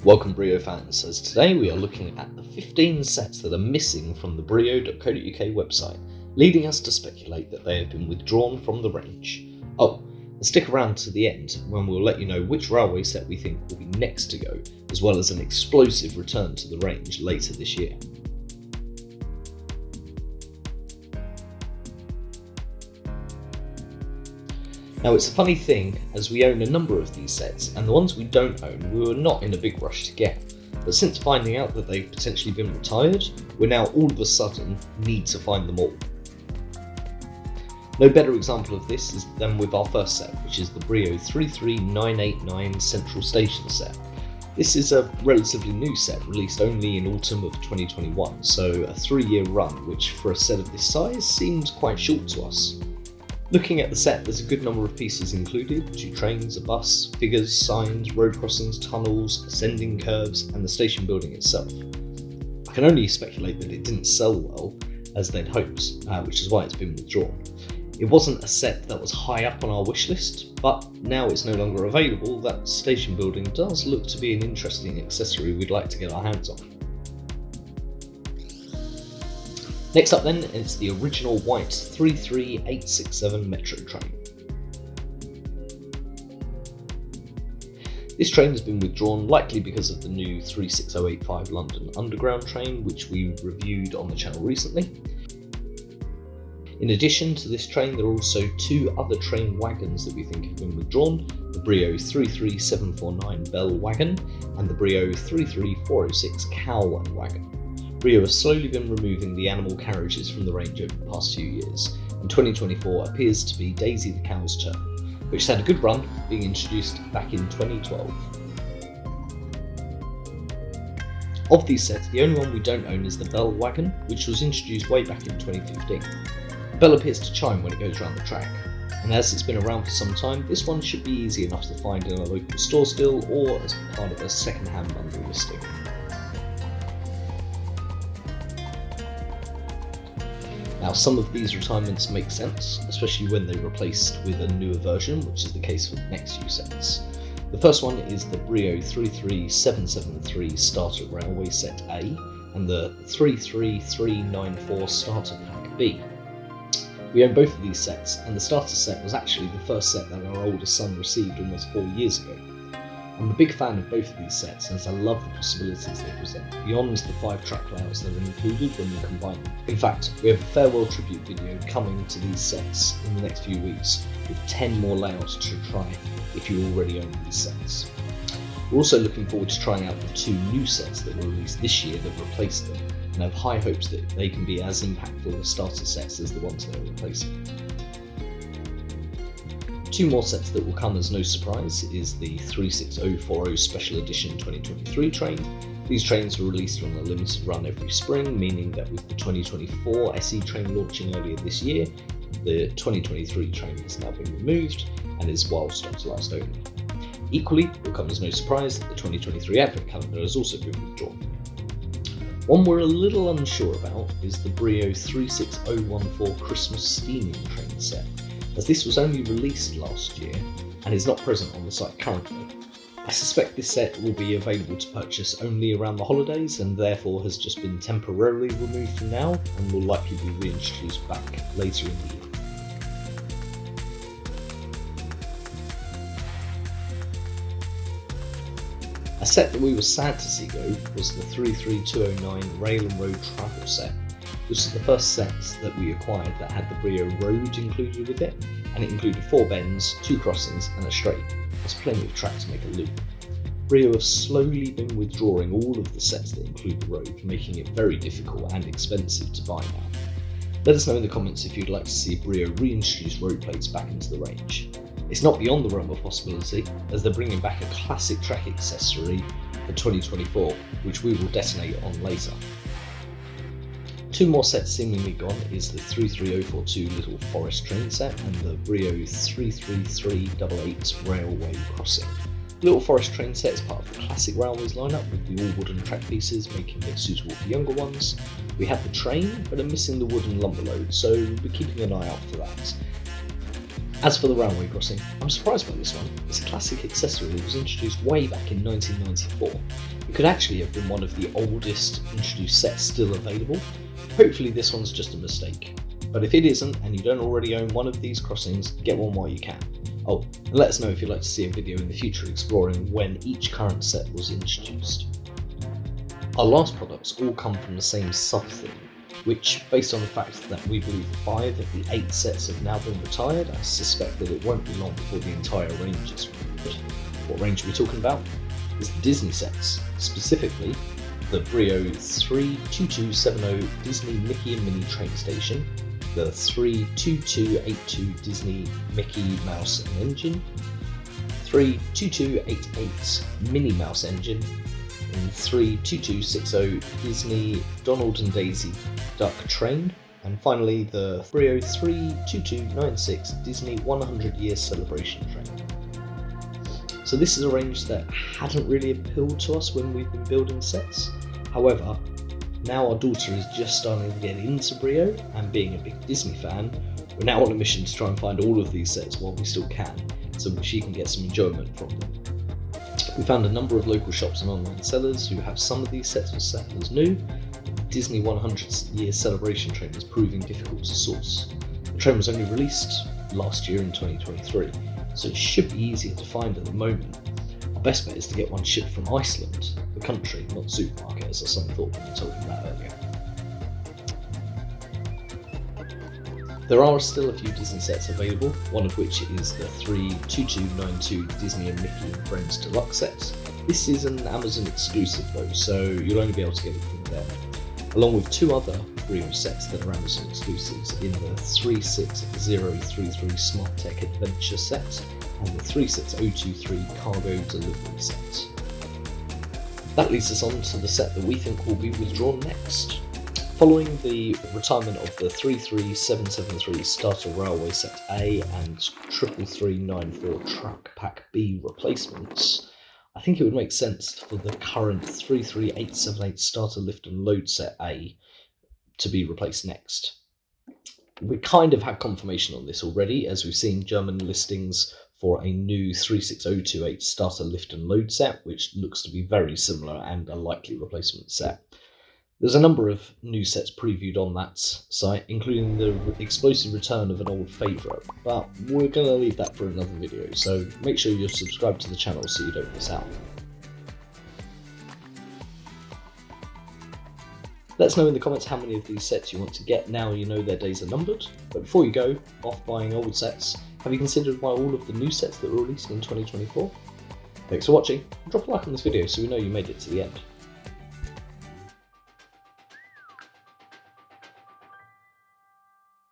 Welcome BRIO fans, as today we are looking at the 15 sets that are missing from the BRIO.co.uk website, leading us to speculate that they have been withdrawn from the range. Oh, and stick around to the end when we'll let you know which railway set we think will be next to go, as well as an explosive return to the range later this year. Now it's a funny thing, as we own a number of these sets, and the ones we don't own we were not in a big rush to get, but since finding out that they've potentially been retired, we now all of a sudden need to find them all. No better example of this is than with our first set, which is the BRIO 33989 Central Station set. This is a relatively new set, released only in autumn of 2021, so a 3-year run, which for a set of this size seems quite short to us. Looking at the set, there's a good number of pieces included: 2 trains, a bus, figures, signs, road crossings, tunnels, ascending curves, and the station building itself. I can only speculate that it didn't sell well as they'd hoped, which is why it's been withdrawn. It wasn't a set that was high up on our wish list, but now it's no longer available, that station building does look to be an interesting accessory we'd like to get our hands on. Next up then is the original white 33867 Metro train. This train has been withdrawn likely because of the new 36085 London Underground train, which we reviewed on the channel recently. In addition to this train, there are also 2 other train wagons that we think have been withdrawn: the BRIO 33749 Bell wagon and the BRIO 33406 Cow wagon. BRIO has slowly been removing the animal carriages from the range over the past few years, and 2024 appears to be Daisy the Cow's turn, which had a good run, being introduced back in 2012. Of these sets, the only one we don't own is the Bell wagon, which was introduced way back in 2015. The bell appears to chime when it goes around the track, and as it's been around for some time, this one should be easy enough to find in a local store still or as part of a second-hand bundle listing. Now, some of these retirements make sense, especially when they're replaced with a newer version, which is the case for the next few sets. The first one is the BRIO 33773 Starter Railway Set A and the 33394 Starter Pack B. We own both of these sets, and the starter set was actually the first set that our oldest son received almost 4 years ago. I'm a big fan of both of these sets as I love the possibilities they present, beyond the 5 track layouts that are included when you combine them. In fact, we have a farewell tribute video coming to these sets in the next few weeks, with 10 more layouts to try if you already own these sets. We're also looking forward to trying out the 2 new sets that were released this year that replaced them, and have high hopes that they can be as impactful as starter sets as the ones they're replacing. 2 more sets that will come as no surprise is the 36040 Special Edition 2023 train. These trains were released on a limited run every spring, meaning that with the 2024 SE train launching earlier this year, the 2023 train has now been removed and is while stocks last only. Equally, it will come as no surprise that the 2023 Advent calendar has also been withdrawn. One we're a little unsure about is the BRIO 36014 Christmas Steaming train set, as this was only released last year and is not present on the site currently. I suspect this set will be available to purchase only around the holidays and therefore has just been temporarily removed from now and will likely be reintroduced back later in the year. A set that we were sad to see go was the 33209 Rail and Road Travel set. This is the first set that we acquired that had the BRIO Road included with it, and it included 4 bends, 2 crossings and a straight. There's plenty of track to make a loop. BRIO have slowly been withdrawing all of the sets that include the road, making it very difficult and expensive to buy now. Let us know in the comments if you'd like to see BRIO reintroduce road plates back into the range. It's not beyond the realm of possibility, as they're bringing back a classic track accessory for 2024, which we will detonate on later. 2 more sets seemingly gone is the 33042 Little Forest train set and the BRIO 33388 Railway Crossing. The Little Forest train set is part of the Classic Railways lineup, with the all wooden track pieces making it suitable for younger ones. We have the train, but are missing the wooden lumber load, so we'll be keeping an eye out for that. As for the railway crossing, I'm surprised by this one. It's a classic accessory that was introduced way back in 1994. It could actually have been one of the oldest introduced sets still available. Hopefully this one's just a mistake. But if it isn't, and you don't already own one of these crossings, get one while you can. Oh, and let us know if you'd like to see a video in the future exploring when each current set was introduced. Our last products all come from the same sub-theme, which, based on the fact that we believe 5 of the 8 sets have now been retired, I suspect that it won't be long before the entire range is removed. What range are we talking about? It's the Disney sets, specifically the BRIO 32270 Disney Mickey and Minnie Train Station, the 32282 Disney Mickey Mouse and Engine, 32288 Minnie Mouse Engine, and 32260 Disney Donald and Daisy Duck Train, and finally the BRIO 32296 Disney 100 Year Celebration Train. So this is a range that hadn't really appealed to us when we've been building sets. However, now our daughter is just starting to get into BRIO, and being a big Disney fan, we're now on a mission to try and find all of these sets while we still can, so she can get some enjoyment from them. We found a number of local shops and online sellers who have some of these sets for sale as new. The Disney 100 Year Celebration Train is proving difficult to source. The train was only released last year in 2023, so it should be easier to find at the moment. Our best bet is to get one shipped from Iceland, the country, not the supermarket, as some thought when we were talking about earlier. There are still a few Disney sets available, one of which is the 32292 Disney and Mickey and Friends Deluxe set. This is an Amazon exclusive though, so you'll only be able to get it from there, along with 2 other BRIO sets that are Amazon exclusives in the 36033 Smart Tech Adventure set and the 36023 Cargo Delivery set. That leads us on to the set that we think will be withdrawn next. Following the retirement of the 33773 Starter Railway Set A and 33394 Truck Pack B replacements, I think it would make sense for the current 33878 Starter Lift and Load Set A to be replaced next. We kind of have confirmation on this already, as we've seen German listings for a new 36028 Starter Lift and Load Set, which looks to be very similar and a likely replacement set. There's a number of new sets previewed on that site, including the explosive return of an old favourite, but we're going to leave that for another video, so make sure you're subscribed to the channel so you don't miss out. Let us know in the comments how many of these sets you want to get now you know their days are numbered, but before you go off buying old sets, have you considered buying all of the new sets that were released in 2024? Thanks for watching, drop a like on this video so we know you made it to the end.